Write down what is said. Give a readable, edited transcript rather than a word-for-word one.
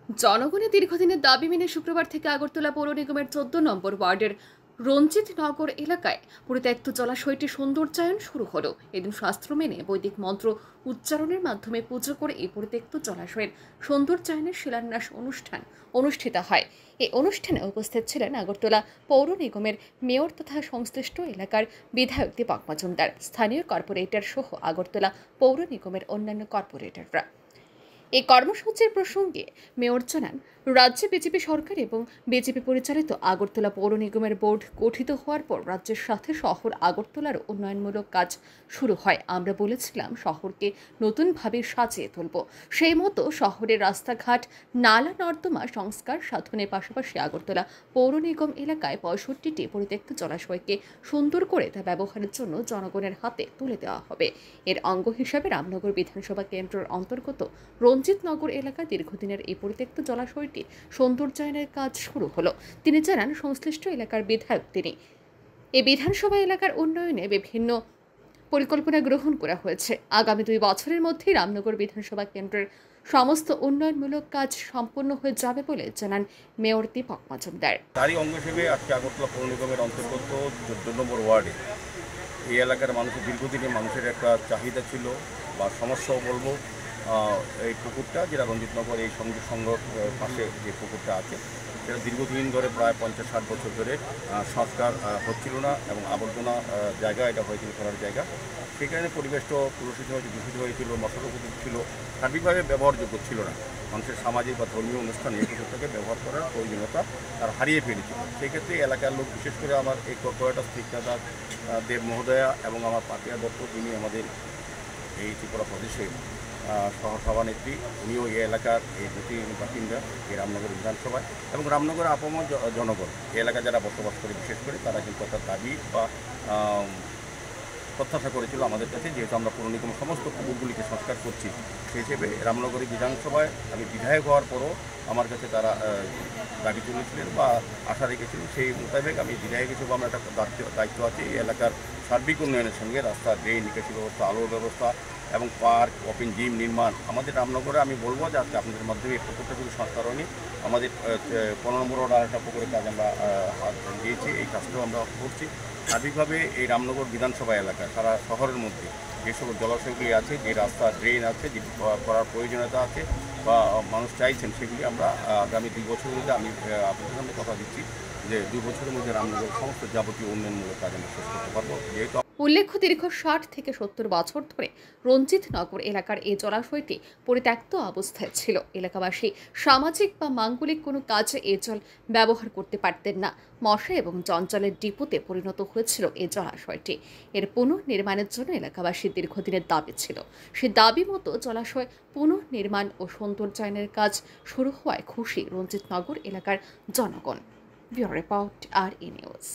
জনগণের দীর্ঘদিনের দাবি মেনে শুক্রবার থেকে আগরতলা পৌর নিগমের 14 নম্বর ওয়ার্ডের রঞ্জিত নগর এলাকায় পরিত্যক্ত জলাশয়টি সৌন্দর্যায়ন শুরু হলো। এদিন শাস্ত্র মেনে বৈদিক মন্ত্র উচ্চারণের মাধ্যমে পুজো করে এই পরিত্যক্ত জলাশয়ের সৌন্দর্যায়নের শিলান্যাস অনুষ্ঠান অনুষ্ঠিত হয়। এই অনুষ্ঠানে উপস্থিত ছিলেন আগরতলা পৌর নিগমের মেয়র তথা সংশ্লিষ্ট এলাকার বিধায়ক দীপক মজুমদার, স্থানীয় কর্পোরেটর সহ আগরতলা পৌর নিগমের অন্যান্য কর্পোরেটররা। এই কর্মসূচির প্রসঙ্গে মেয়র জানান, রাজ্যে বিজেপি সরকার এবং বিজেপি পরিচালিত আগরতলা পৌর নিগমের বোর্ড গঠিত হওয়ার পর রাজ্যের সাথে শহর আগরতলার উন্নয়নমূলক কাজ শুরু হয়। আমরা বলেছিলাম শহরকে নতুনভাবে সাজিয়ে তুলব। সেই মতো শহরের রাস্তাঘাট, নালা নর্দমা সংস্কার সাধনের পাশাপাশি আগরতলা পৌর নিগম এলাকায় 65টি পরিত্যক্ত জলাশয়কে সুন্দর করে তা ব্যবহারের জন্য জনগণের হাতে তুলে দেওয়া হবে। এর অঙ্গ হিসাবে রামনগর বিধানসভা কেন্দ্রের অন্তর্গত রঞ্জিত নগর এলাকায় দীর্ঘদিনের এই পরিত্যক্ত জলাশয়টি সৌন্দর্যায়নের কাজ শুরু হলো। তিনি জানান, সংশ্লিষ্ট এলাকার বিধায়ক তিনি। এই বিধানসভা এলাকার উন্নয়নে বিভিন্ন পরিকল্পনা গ্রহণ করা হয়েছে। আগামী 2 বছরের মধ্যে রামনগর বিধানসভা কেন্দ্রের সমস্ত উন্নয়নমূলক কাজ সম্পন্ন হয়ে যাবে বলে জানান মেয়র দীপক মজুমদার। তারই অঙ্গ হিসেবে আজকে আগরতলা পৌর নিগমের অন্তর্গত 14 নম্বর ওয়ার্ডে এই এলাকার মানুষের দীর্ঘদিনের মানুষের একটা চাহিদা ছিল বা সমস্যাও বলবো। এই পুকুরটা যেটা রঞ্জিতনগর এই সংঘর পাশে যে পুকুরটা আছে সেটা দীর্ঘদিন ধরে প্রায় 50-60 বছর ধরে সংস্কার হচ্ছিল না এবং আবর্জনা জায়গা এটা হয়েছিল করার জায়গা। সেই কারণে পরিবেশটা কলুষিত হয়েছে, দূষিত হয়েছিল, মশার উপযোগ ছিল, সার্বিকভাবে ব্যবহারযোগ্য ছিল না। মানুষের সামাজিক বা ধর্মীয় অনুষ্ঠানে এই পুকুরটাকে ব্যবহার করার প্রয়োজনীয়তা তার হারিয়ে ফেলেছিল। সেক্ষেত্রে এলাকার লোক, বিশেষ করে আমার এই কর্পোরেটর স্নিগ্ধা দেব মহোদয়া এবং আমার পাপিয়া দত্ত, যিনি আমাদের এই ত্রিপুরা প্রদেশের সহসভানেত্রী, উনিও এই এলাকার এই দুটি বাসিন্দা এই রামনগর বিধানসভায় এবং রামনগরের আপামর জনগণ এই এলাকা যারা বসবাস করে বিশেষ করে তারা কিন্তু একটা দাবি বা প্রত্যাশা করেছিল আমাদের কাছে, যেহেতু আমরা পৌর নিগম সমস্ত পুকুরগুলিকে সংস্কার করছি। সেই হিসেবে রামনগরী বিধানসভায় আমি বিধায়ক হওয়ার পরও আমার কাছে তারা দাবি তুলেছিলেন বা আশা রেখেছিলেন। সেই মোতাবেক আমি বিধায়ক হিসেবে আমার একটা দায়িত্ব আছে এই এলাকার সার্বিক উন্নয়নের সঙ্গে রাস্তা, ড্রেন, নিকাশি ব্যবস্থা, আলোর ব্যবস্থা এবং পার্ক, ওপেন জিম নির্মাণ। আমাদের রামনগরে আমি বলবো যে আজকে আপনাদের মাধ্যমে এই পুকুরটা শুধু সংস্কার হয়নি, আমাদের 15 নম্বর ওয়ার্ড আরেকটা পুকুরের কাজ আমরা দিয়েছি, এই কাজটাও আমরা করছি। সার্বিকভাবে এই রামনগর বিধানসভা এলাকা সারা শহরের মধ্যে যে সকল জলাশয়গুলি আছে, যে রাস্তা, ড্রেন আছে, যে করার প্রয়োজনীয়তা আছে বা মানুষ চাইছেন, সেগুলি আমরা আগামী 2 বছরের মধ্যে আমি আপনাদের সামনে কথা দিচ্ছি যে 2 বছরের মধ্যে রামনগর সমস্ত যাবতীয় উন্নয়নমূলক কাজ আমরা শেষ করতে পারবো। যেহেতু উল্লেখ্য, দীর্ঘ 60 থেকে 70 বছর ধরে রঞ্জিত নগর এলাকার এই জলাশয়টি পরিত্যক্ত অবস্থায় ছিল। এলাকাবাসী সামাজিক বা মাঙ্গলিক কোনো কাজে এই জল ব্যবহার করতে পারতেন না। মশা এবং জঞ্জালের ডিপোতে পরিণত হয়েছিল এই জলাশয়টি। এর পুনর্নির্মাণের জন্য এলাকাবাসীর দীর্ঘদিনের দাবি ছিল। সে দাবি মতো জলাশয় পুনর্নির্মাণ ও সৌন্দর্যায়নের কাজ শুরু হওয়ায় খুশি রঞ্জিত নগর এলাকার জনগণ। Bureau report, RE news.